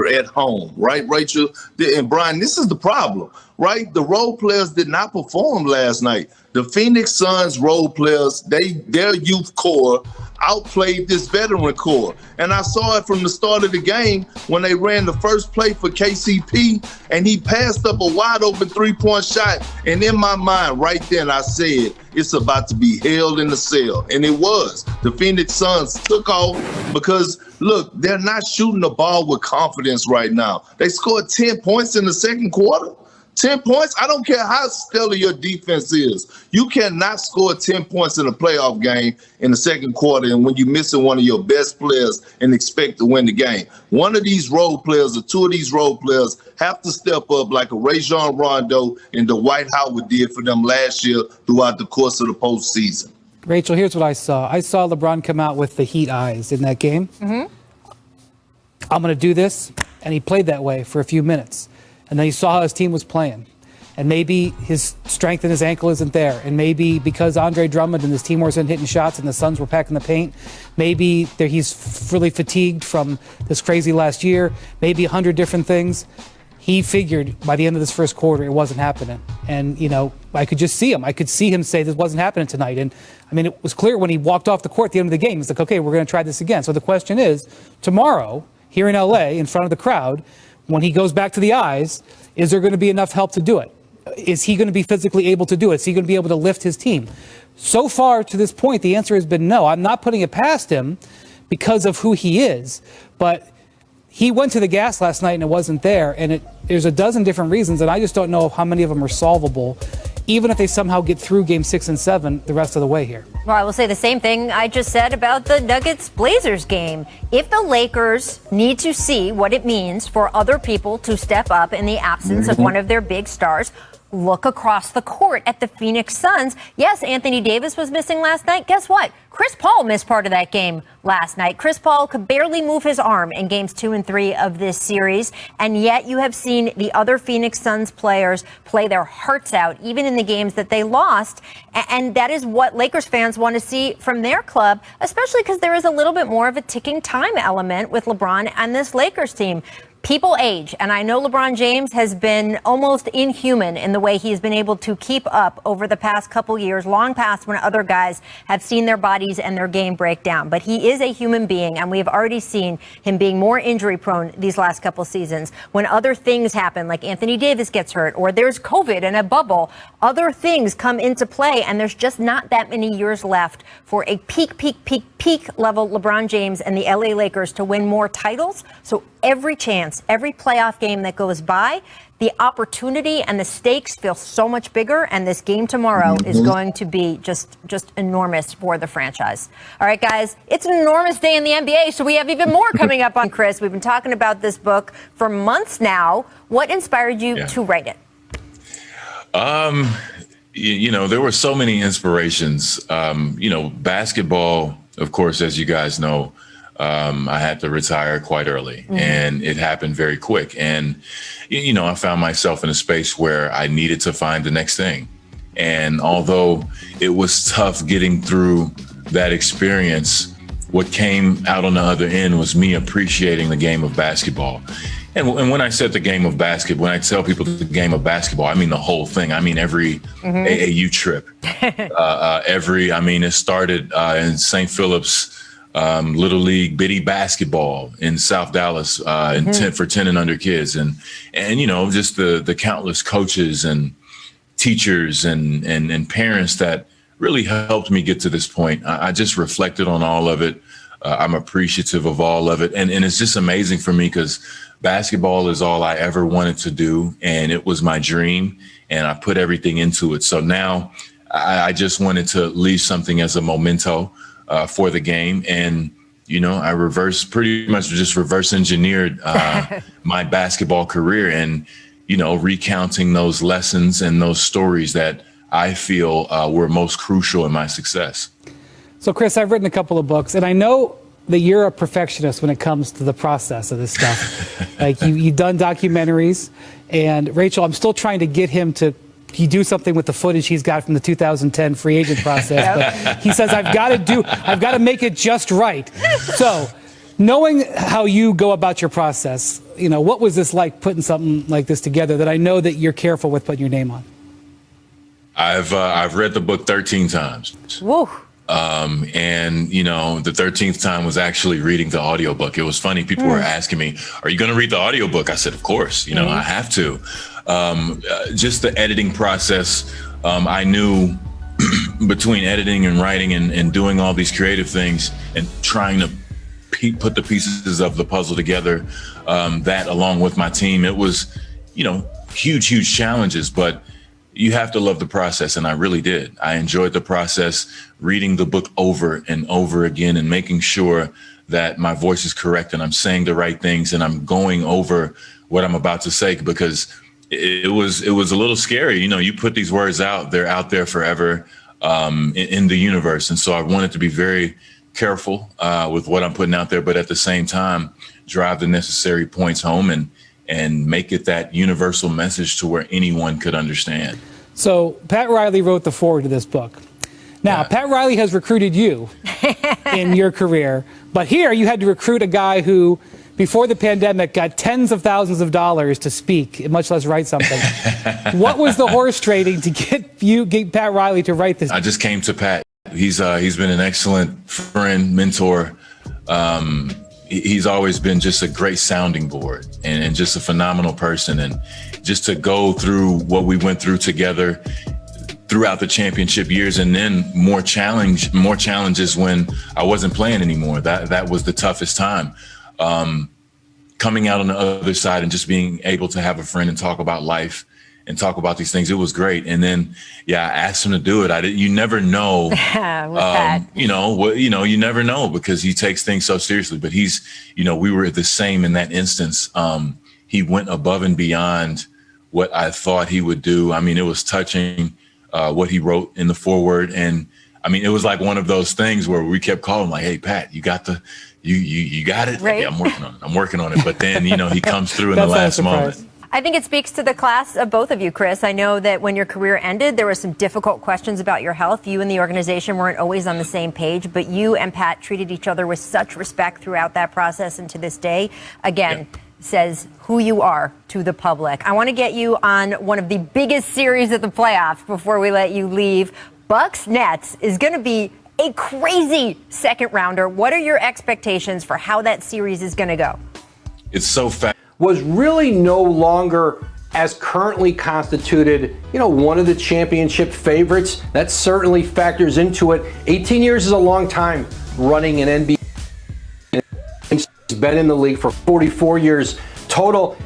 at home, right, Rachel? And Brian, this is the problem, right? The role players did not perform last night. The Phoenix Suns role players, their youth core outplayed this veteran core. And I saw it from the start of the game when they ran the first play for KCP and he passed up a wide open 3-point shot. And in my mind right then, I said, it's about to be held in the cell. And it was. The Phoenix Suns took off because, look, they're not shooting the ball with confidence right now. They scored 10 points in the second quarter. 10 points? I don't care how stellar your defense is. You cannot score 10 points in a playoff game in the second quarter and when you're missing one of your best players and expect to win the game. One of these role players or two of these role players have to step up like a Rajon Rondo and Dwight Howard did for them last year throughout the course of the postseason. Rachel, here's what I saw. I saw LeBron come out with the Heat eyes in that game. I'm going to do this, and he played that way for a few minutes. And then he saw how his team was playing. And maybe his strength in his ankle isn't there. And maybe because Andre Drummond and his team wasn't hitting shots and the Suns were packing the paint, maybe he's really fatigued from this crazy last year, maybe 100 different things. He figured by the end of this first quarter, it wasn't happening. And, you know, I could just see him. I could see him say this wasn't happening tonight. And, I mean, it was clear when he walked off the court at the end of the game. He's like, okay, we're going to try this again. So the question is, tomorrow, here in L.A., in front of the crowd, when he goes back to the eyes, is there going to be enough help to do it? Is he going to be physically able to do it? Is he going to be able to lift his team? So far to this point, the answer has been no. I'm not putting it past him because of who he is, but he went to the gas last night and it wasn't there. And there's a dozen different reasons, and I just don't know how many of them are solvable, even if they somehow get through game 6 and 7 the rest of the way here. Well, I will say the same thing I just said about the Nuggets-Blazers game. If the Lakers need to see what it means for other people to step up in the absence of one of their big stars, look across the court at the Phoenix Suns. Yes, Anthony Davis was missing last night. Guess what? Chris Paul missed part of that game last night. Chris Paul could barely move his arm in games 2 and 3 of this series. And yet you have seen the other Phoenix Suns players play their hearts out, even in the games that they lost. And that is what Lakers fans want to see from their club, especially because there is a little bit more of a ticking time element with LeBron and this Lakers team. People age, and I know LeBron James has been almost inhuman in the way he's been able to keep up over the past couple years, long past when other guys have seen their bodies and their game break down. But he is a human being, and we have already seen him being more injury prone these last couple seasons. When other things happen, like Anthony Davis gets hurt, or there's COVID and a bubble, other things come into play, and there's just not that many years left for a peak level LeBron James and the LA Lakers to win more titles. So every chance, every playoff game that goes by, the opportunity and the stakes feel so much bigger, and this game tomorrow is going to be just enormous for the franchise. All right, guys, it's an enormous day in the NBA, so we have even more coming up on Chris. We've been talking about this book for months now. What inspired you to write it? You know, there were so many inspirations. You know, basketball, of course, as you guys know, I had to retire quite early, and it happened very quick. And, you know, I found myself in a space where I needed to find the next thing. And although it was tough getting through that experience, what came out on the other end was me appreciating the game of basketball. And when I said the game of basketball, when I tell people the game of basketball, I mean the whole thing. I mean every AAU trip, it started in St. Philip's Little League Biddy basketball in South Dallas for 10 and under kids. And you know, just the countless coaches and teachers and parents that really helped me get to this point. I just reflected on all of it. I'm appreciative of all of it. And it's just amazing for me because basketball is all I ever wanted to do. And it was my dream. And I put everything into it. So now I just wanted to leave something as a memento for the game. And, you know, I pretty much reverse engineered my basketball career and, you know, recounting those lessons and those stories that I feel were most crucial in my success. So, Chris, I've written a couple of books, and I know that you're a perfectionist when it comes to the process of this stuff. Like, you've done documentaries, and Rachel, I'm still trying to get him to do something with the footage he's got from the 2010 free agent process. But he says, I've got to make it just right. So, knowing how you go about your process, what was this like putting something like this together that I know that you're careful with putting your name on? I've read the book 13 times. Whoa. And the 13th time was actually reading the audiobook. It was funny. People were asking me, are you going to read the audiobook? I said, of course, I have to. Just the editing process. I knew between editing and writing and doing all these creative things and trying to put the pieces of the puzzle together, that along with my team, it was, huge challenges, but you have to love the process. And I really did. I enjoyed the process, reading the book over and over again and making sure that my voice is correct and I'm saying the right things and I'm going over what I'm about to say, because it was a little scary. You put these words out, they're out there forever in the universe. And so I wanted to be very careful with what I'm putting out there, but at the same time, drive the necessary points home and make it that universal message to where anyone could understand. So Pat Riley wrote the foreword to this book. Now, Pat Riley has recruited you in your career, but here you had to recruit a guy who, before the pandemic, got tens of thousands of dollars to speak, much less write something. What was the horse trading to get Pat Riley to write this? I just came to Pat. He's been an excellent friend, mentor. He's always been just a great sounding board and just a phenomenal person. And just to go through what we went through together throughout the championship years, and then more challenges when I wasn't playing anymore. That was the toughest time. Coming out on the other side and just being able to have a friend and talk about life and talk about these things. It was great. And then, I asked him to do it. You never know, you never know, because he takes things so seriously, but he's, we were the same in that instance. He went above and beyond what I thought he would do. I mean, it was touching, what he wrote in the foreword. And I mean, it was like one of those things where we kept calling like, hey, Pat, you got you got it. Right? Yeah, I'm working on it. But then, he comes through in the last moment. I think it speaks to the class of both of you, Chris. I know that when your career ended, there were some difficult questions about your health. You and the organization weren't always on the same page, but you and Pat treated each other with such respect throughout that process. And to this day, again, says who you are to the public. I want to get you on one of the biggest series of the playoffs before we let you leave. Bucks Nets is going to be a crazy second rounder. What are your expectations for how that series is going to go? It's so fast. Was really no longer, as currently constituted, one of the championship favorites. That certainly factors into it. 18 years is a long time running an NBA. He's been in the league for 44 years total.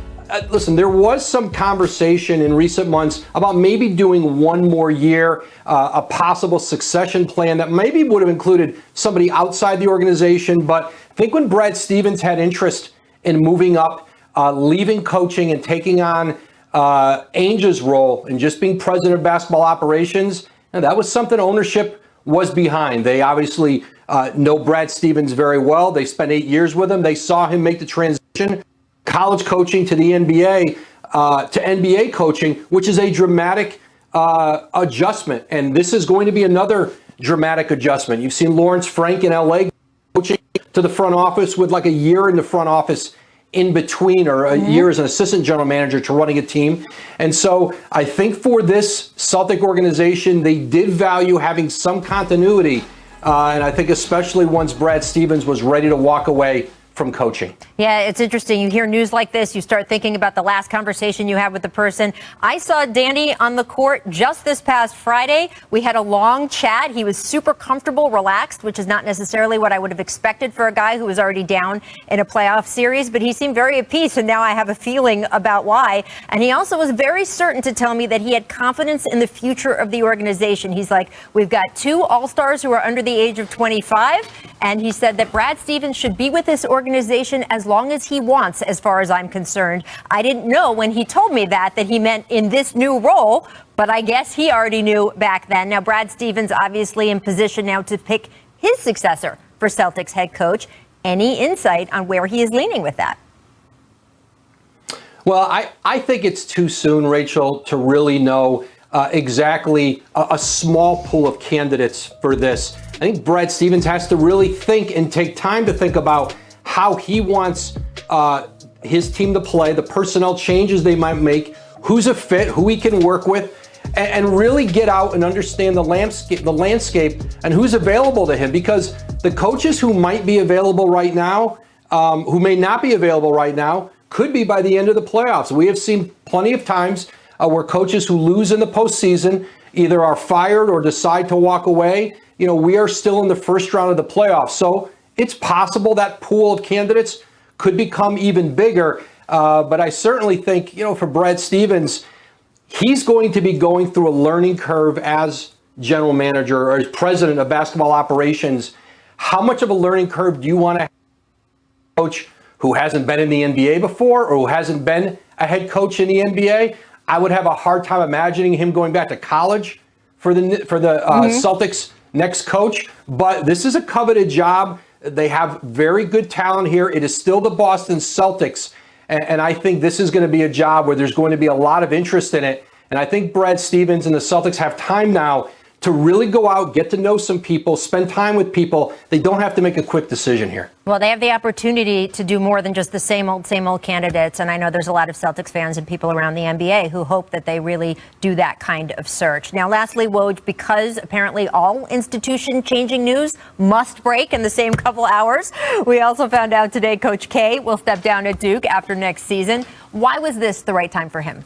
Listen, there was some conversation in recent months about maybe doing one more year, a possible succession plan that maybe would have included somebody outside the organization. But I think when Brad Stevens had interest in moving up, leaving coaching and taking on Ainge's role and just being president of basketball operations, and that was something ownership was behind. They obviously know Brad Stevens very well. They spent 8 years with him. They saw him make the transition, college coaching to the NBA, to NBA coaching, which is a dramatic adjustment. And this is going to be another dramatic adjustment. You've seen Lawrence Frank in LA coaching to the front office with like a year in the front office in between, or a year as an assistant general manager to running a team. And so I think for this Celtic organization, they did value having some continuity. And I think especially once Brad Stevens was ready to walk away from coaching. Yeah, it's interesting. You hear news like this, you start thinking about the last conversation you had with the person. I saw Danny on the court just this past Friday. We had a long chat. He was super comfortable, relaxed, which is not necessarily what I would have expected for a guy who was already down in a playoff series, but he seemed very at peace, and now I have a feeling about why. And he also was very certain to tell me that he had confidence in the future of the organization. He's like, we've got 2 All-Stars who are under the age of 25, and he said that Brad Stevens should be with this organization as long as he wants, as far as I'm concerned. I didn't know when he told me that he meant in this new role, but I guess he already knew back then. Now, Brad Stevens obviously in position now to pick his successor for Celtics head coach. Any insight on where he is leaning with that? Well, I think it's too soon, Rachel, to really know exactly a small pool of candidates for this. I think Brad Stevens has to really think and take time to think about how he wants his team to play, the personnel changes they might make, who's a fit, who he can work with, and really get out and understand the landscape and who's available to him. Because the coaches who might be available right now, who may not be available right now, could be by the end of the playoffs. We have seen plenty of times where coaches who lose in the postseason either are fired or decide to walk away. You know, we are still in the first round of the playoffs. So it's possible that pool of candidates could become even bigger. But I certainly think, you know, for Brad Stevens, he's going to be going through a learning curve as general manager or as president of basketball operations. How much of a learning curve do you want to have a coach who hasn't been in the NBA before or who hasn't been a head coach in the NBA? I would have a hard time imagining him going back to college for the Celtics next coach. But this is a coveted job. They have very good talent here. It is still the Boston Celtics. And I think this is going to be a job where there's going to be a lot of interest in it. And I think Brad Stevens and the Celtics have time now to really go out, get to know some people, spend time with people. They don't have to make a quick decision here. Well, they have the opportunity to do more than just the same old candidates. And I know there's a lot of Celtics fans and people around the NBA who hope that they really do that kind of search. Now, lastly, Woj, because apparently all institution-changing news must break in the same couple hours, we also found out today Coach K will step down at Duke after next season. Why was this the right time for him?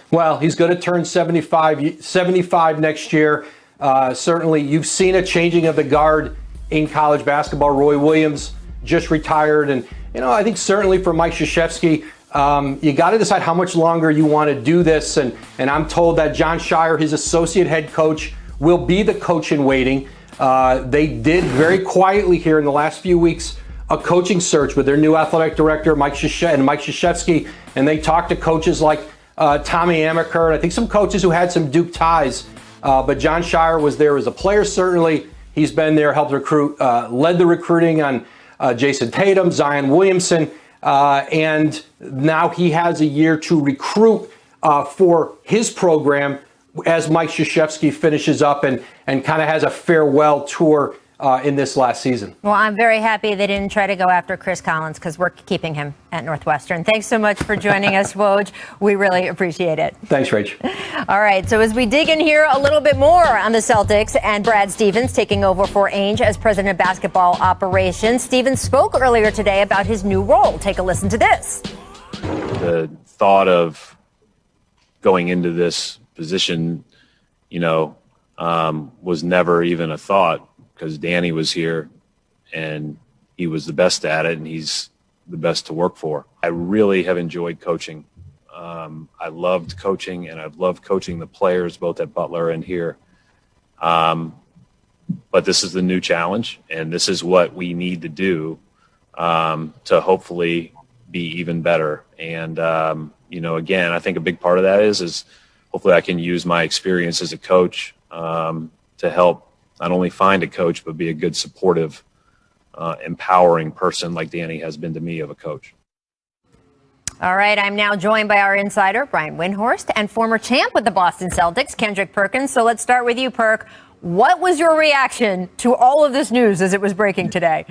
Well, he's going to turn 75 next year. Certainly, you've seen a changing of the guard in college basketball. Roy Williams just retired. And, you know, I think certainly for Mike Krzyzewski, you got to decide how much longer you want to do this. And I'm told that John Shire, his associate head coach, will be the coach in waiting. They did very quietly here in the last few weeks a coaching search with their new athletic director, Mike Krzyzewski. And they talked to coaches like Tommy Amaker, and I think some coaches who had some Duke ties. But John Shire was there as a player, certainly. He's been there, helped recruit, led the recruiting on Jason Tatum, Zion Williamson, and now he has a year to recruit for his program as Mike Krzyzewski finishes up and kind of has a farewell tour in this last season. Well, I'm very happy they didn't try to go after Chris Collins because we're keeping him at Northwestern. Thanks so much for joining us, Woj. We really appreciate it. Thanks, Rach. All right, so as we dig in here a little bit more on the Celtics and Brad Stevens taking over for Ainge as president of basketball operations, Stevens spoke earlier today about his new role. Take a listen to this. The thought of going into this position, you know, was never even a thought, because Danny was here and he was the best at it and he's the best to work for. I really have enjoyed coaching. I loved coaching, and I've loved coaching the players both at Butler and here. But this is the new challenge, and this is what we need to do to hopefully be even better. And, you know, again, I think a big part of that is hopefully I can use my experience as a coach to help not only find a coach, but be a good, supportive, empowering person like Danny has been to me of a coach. All right, I'm now joined by our insider, Brian Windhorst, and former champ with the Boston Celtics, Kendrick Perkins. So let's start with you, Perk. What was your reaction to all of this news as it was breaking today?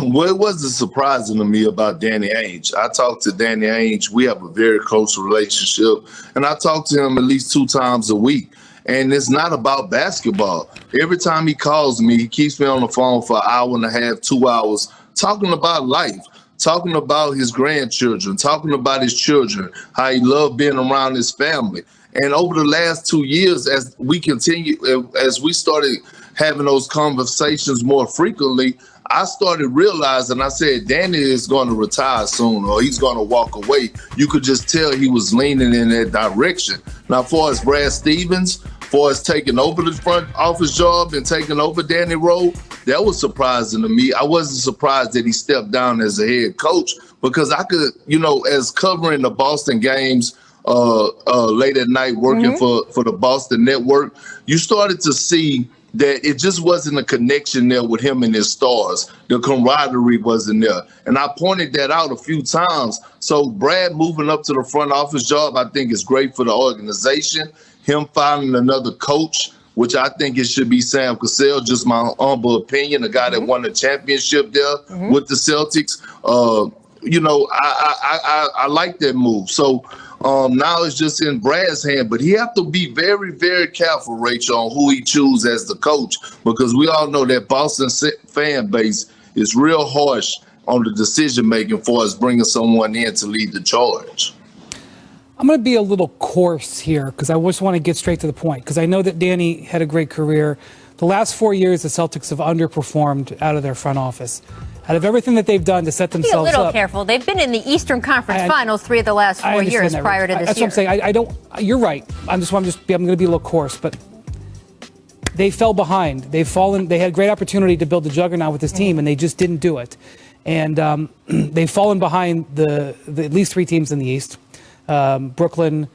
Well, it wasn't surprising to me about Danny Ainge. I talked to Danny Ainge. We have a very close relationship, and I talk to him at least 2 times a week. And it's not about basketball. Every time he calls me, he keeps me on the phone for an hour and a half, 2 hours, talking about life, talking about his grandchildren, talking about his children, how he loved being around his family. And over the last 2 years, as we started having those conversations more frequently, I started realizing, I said, Danny is going to retire soon, or he's going to walk away. You could just tell he was leaning in that direction. Now, as far as Brad Stevens, far as taking over the front office job and taking over Danny role, that was surprising to me. I wasn't surprised that he stepped down as a head coach, because I could, you know, as covering the Boston games late at night, working for the Boston Network, you started to see that it just wasn't a connection there with him and his stars. The camaraderie wasn't there. And I pointed that out a few times. So Brad moving up to the front office job, I think is great for the organization. Him finding another coach which I think it should be Sam Cassell, just my humble opinion, a guy that won the championship there with the Celtics. I like that move. So now it's just in Brad's hand, but he have to be very, very careful, Rachel, on who he chooses as the coach, because we all know that Boston fan base is real harsh on the decision making for us bringing someone in to lead the charge. I'm going to be a little coarse here because I just want to get straight to the point, because I know that Danny had a great career. The last 4 years, the Celtics have underperformed out of their front office. Out of everything that they've done to set themselves up. Be a little careful. They've been in the Eastern Conference Finals 3 of the last 4 years prior to this That's year. what I'm saying. I don't. You're right. I'm going to be a little coarse, but they fell behind. They've fallen. They had a great opportunity to build a juggernaut with this team, and they just didn't do it. And they've fallen behind the at least 3 teams in the East: Brooklyn,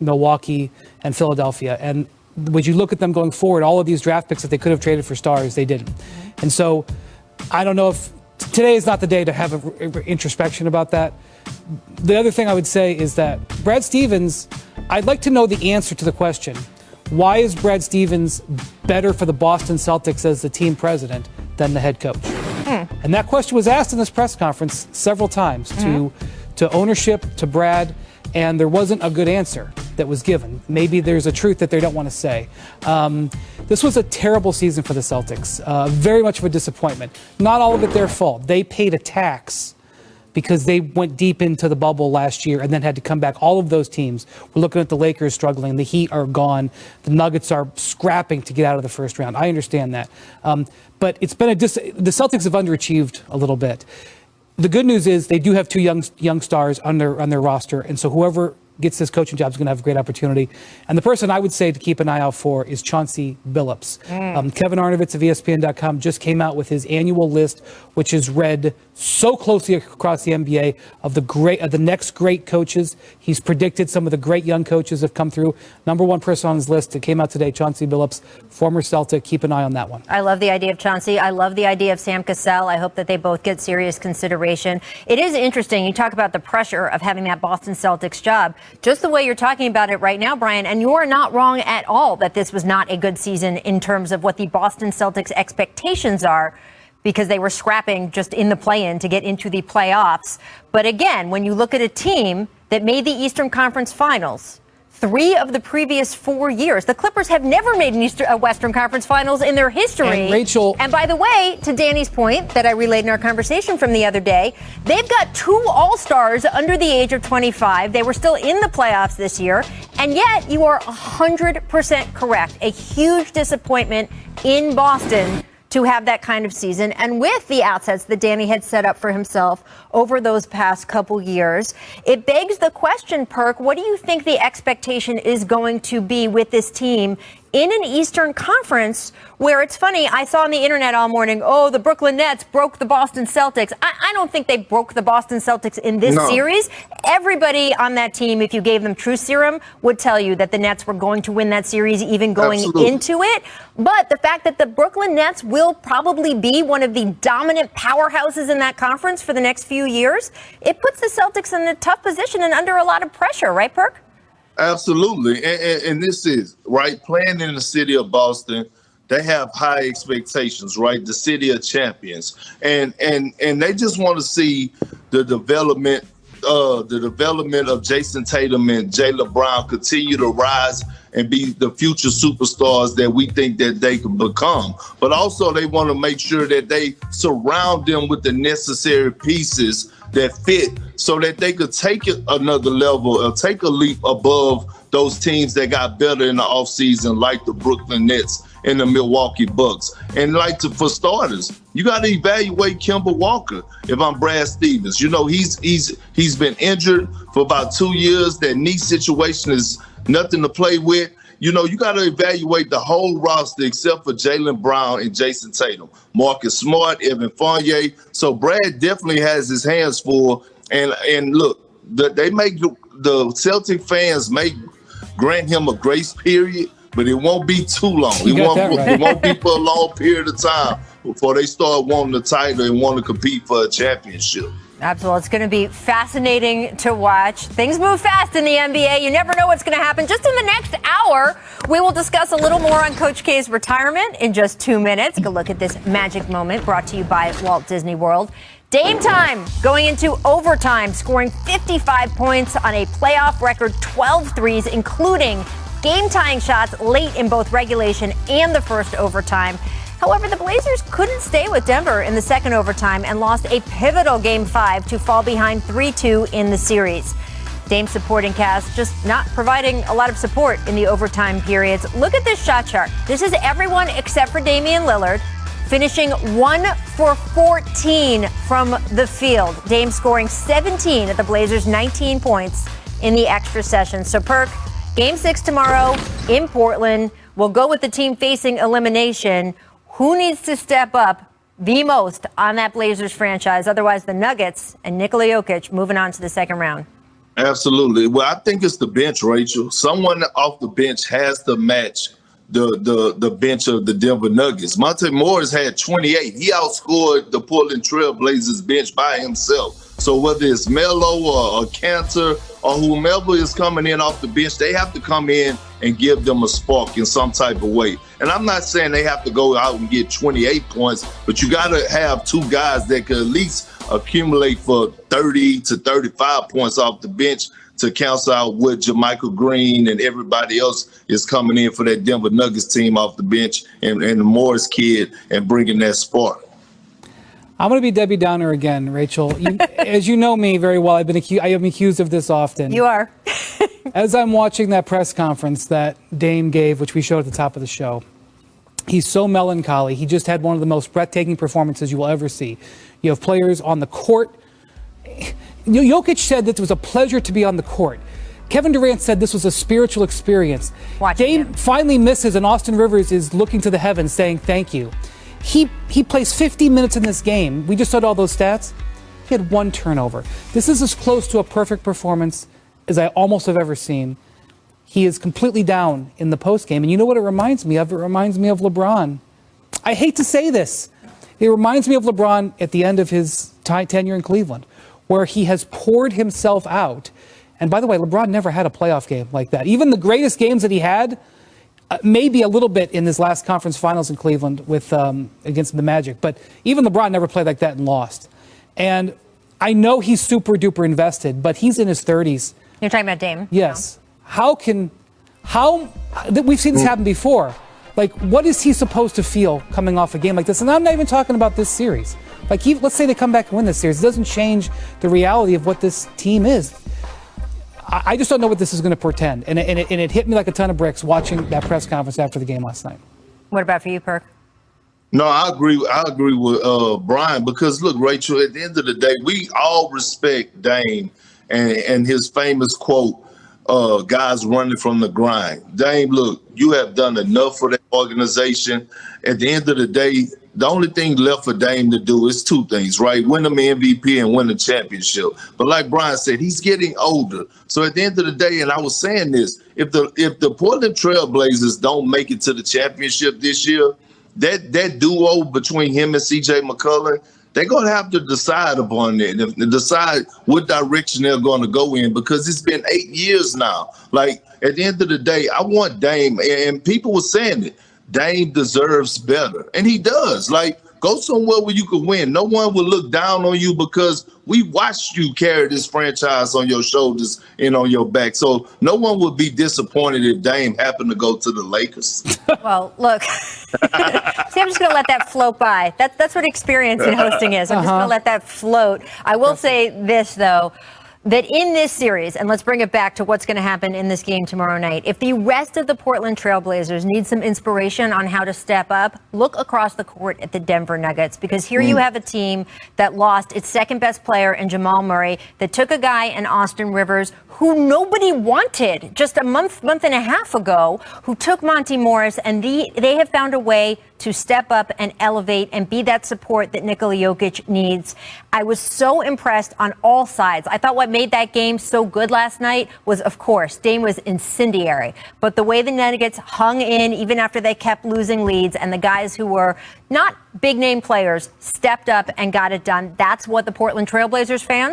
Milwaukee, and Philadelphia. And would you look at them going forward, all of these draft picks that they could have traded for stars, they didn't. And so I don't know if today is not the day to have an introspection about that. The other thing I would say is that Brad Stevens, I'd like to know the answer to the question, why is Brad Stevens better for the Boston Celtics as the team president than the head coach? And that question was asked in this press conference several times to ownership, to Brad, and there wasn't a good answer that was given. Maybe there's a truth that they don't want to say. This was a terrible season for the Celtics. Very much of a disappointment. Not all of it their fault. They paid a tax because they went deep into the bubble last year and then had to come back. All of those teams. We're looking at the Lakers struggling. The Heat are gone. The Nuggets are scrapping to get out of the first round. I understand that. But it's been the Celtics have underachieved a little bit. The good news is they do have 2 young stars on their roster, and so whoever gets this coaching job is going to have a great opportunity. And the person I would say to keep an eye out for is Chauncey Billups. Kevin Arnovitz of ESPN.com just came out with his annual list, which is read so closely across the NBA of the next great coaches. He's predicted some of the great young coaches have come through. Number 1 person on his list that came out today, Chauncey Billups, former Celtic. Keep an eye on that one. I love the idea of Chauncey. I love the idea of Sam Cassell. I hope that they both get serious consideration. It is interesting. You talk about the pressure of having that Boston Celtics job. Just the way you're talking about it right now, Brian, and you're not wrong at all that this was not a good season in terms of what the Boston Celtics expectations are, because they were scrapping just in the play-in to get into the playoffs. But again, when you look at a team that made the Eastern Conference Finals 3 of the previous 4 years. The Clippers have never made a Western Conference Finals in their history. And Rachel. And by the way, to Danny's point that I relayed in our conversation from the other day, they've got 2 All-Stars under the age of 25. They were still in the playoffs this year. And yet you are 100% correct. A huge disappointment in Boston to have that kind of season, and with the assets that Danny had set up for himself over those past couple years, it begs the question, Perk, what do you think the expectation is going to be with this team in an Eastern Conference where it's funny, I saw on the internet all morning, the Brooklyn Nets broke the Boston Celtics. I don't think they broke the Boston Celtics in this series. Everybody on that team, if you gave them true serum, would tell you that the Nets were going to win that series even going into it. But the fact that the Brooklyn Nets will probably be one of the dominant powerhouses in that conference for the next few years, it puts the Celtics in a tough position and under a lot of pressure, right, Perk? Absolutely. And this is, right, playing in the city of Boston, they have high expectations, right? The city of champions. And they just want to see the development of Jason Tatum and Jaylen Brown continue to rise and be the future superstars that we think that they can become. But also they want to make sure that they surround them with the necessary pieces that fit so that they could take it another level or take a leap above those teams that got better in the offseason, like the Brooklyn Nets and the Milwaukee Bucks. And for starters, you got to evaluate Kemba Walker. If I'm Brad Stevens, he's been injured for about 2 years. That knee situation is nothing to play with. You got to evaluate the whole roster except for Jaylen Brown and Jason Tatum, Marcus Smart, Evan Fournier. So Brad definitely has his hands full. And look, they make the Celtic fans grant him a grace period, but it won't be too long. It won't be for a long period of time before they start wanting the title and want to compete for a championship. Absolutely. It's going to be fascinating to watch. Things move fast in the NBA. You never know what's going to happen. Just in the next hour, we will discuss a little more on Coach K's retirement in just 2 minutes. Take a look at this magic moment brought to you by Walt Disney World. Dame time going into overtime, scoring 55 points on a playoff record 12 threes, including game-tying shots late in both regulation and the first overtime. However, the Blazers couldn't stay with Denver in the second overtime and lost a pivotal Game 5 to fall behind 3-2 in the series. Dame's supporting cast just not providing a lot of support in the overtime periods. Look at this shot chart. This is everyone except for Damian Lillard, finishing 1 for 14 from the field. Dame scoring 17 at the Blazers' 19 points in the extra session. So, Perk, Game 6 tomorrow in Portland. We'll go with the team facing elimination. Who needs to step up the most on that Blazers franchise? Otherwise, the Nuggets and Nikola Jokic moving on to the second round. Absolutely. Well, I think it's the bench, Rachel. Someone off the bench has to match the bench of the Denver Nuggets. Monte Morris had 28. He outscored the Portland Trail Blazers bench by himself. So whether it's Melo or Cantor or whomever is coming in off the bench, they have to come in and give them a spark in some type of way. And I'm not saying they have to go out and get 28 points, but you got to have two guys that could at least accumulate for 30 to 35 points off the bench to cancel out what JaMychal Green and everybody else is coming in for that Denver Nuggets team off the bench and the Morris kid and bringing that spark. I'm going to be Debbie Downer again, Rachel. As you know me very well, I am accused of this often. You are. As I'm watching that press conference that Dame gave, which we showed at the top of the show, he's so melancholy. He just had one of the most breathtaking performances you will ever see. You have players on the court. Jokic said that it was a pleasure to be on the court. Kevin Durant said this was a spiritual experience. Dame finally misses, and Austin Rivers is looking to the heavens saying thank you. He plays 50 minutes in this game. We just saw all those stats. He had one turnover. This is as close to a perfect performance as I almost have ever seen. He is completely down in the postgame. And you know what it reminds me of? It reminds me of LeBron. I hate to say this. It reminds me of LeBron at the end of his tenure in Cleveland, where he has poured himself out. And by the way, LeBron never had a playoff game like that. Even the greatest games that he had, maybe a little bit in his last conference finals in Cleveland with against the Magic, but even LeBron never played like that and lost. And I know he's super duper invested, but he's in his 30s. You're talking about Dame? Yes. We've seen this happen before. Like, what is he supposed to feel coming off a game like this? And I'm not even talking about this series. Like, let's say they come back and win this series. It doesn't change the reality of what this team is. I just don't know what this is going to portend. And it hit me like a ton of bricks watching that press conference after the game last night. What about for you, Perk? No, I agree with Brian, because look, Rachel, at the end of the day, we all respect Dame and his famous quote, guys running from the grind. Dame, look, you have done enough for that organization. At the end of the day, the only thing left for Dame to do is two things, right? Win them MVP and win the championship. But like Brian said, he's getting older. So at the end of the day, and I was saying this, if the Portland Trail Blazers don't make it to the championship this year, that duo between him and CJ McCollum, they're going to have to decide upon it and decide what direction they're going to go in, because it's been 8 years now. Like, at the end of the day, I want Dame, and people were saying it, Dame deserves better. And he does. Like, go somewhere where you can win. No one will look down on you, because we watched you carry this franchise on your shoulders and on your back. So no one would be disappointed if Dame happened to go to the Lakers. Well, look, see, I'm just going to let that float by. That's what experience in hosting is. I'm just going to let that float. I will say this, though, that in this series, and let's bring it back to what's going to happen in this game tomorrow night, if the rest of the Portland Trail Blazers need some inspiration on how to step up, look across the court at the Denver Nuggets, because here you have a team that lost its second best player in Jamal Murray, that took a guy in Austin Rivers who nobody wanted just a month and a half ago, who took Monte Morris, and they have found a way to step up and elevate and be that support that Nikola Jokic needs. I was so impressed on all sides. I thought what made that game so good last night was, of course, Dame was incendiary. But the way the Nuggets hung in, even after they kept losing leads, and the guys who were not big name players stepped up and got it done. That's what the Portland Trailblazers fans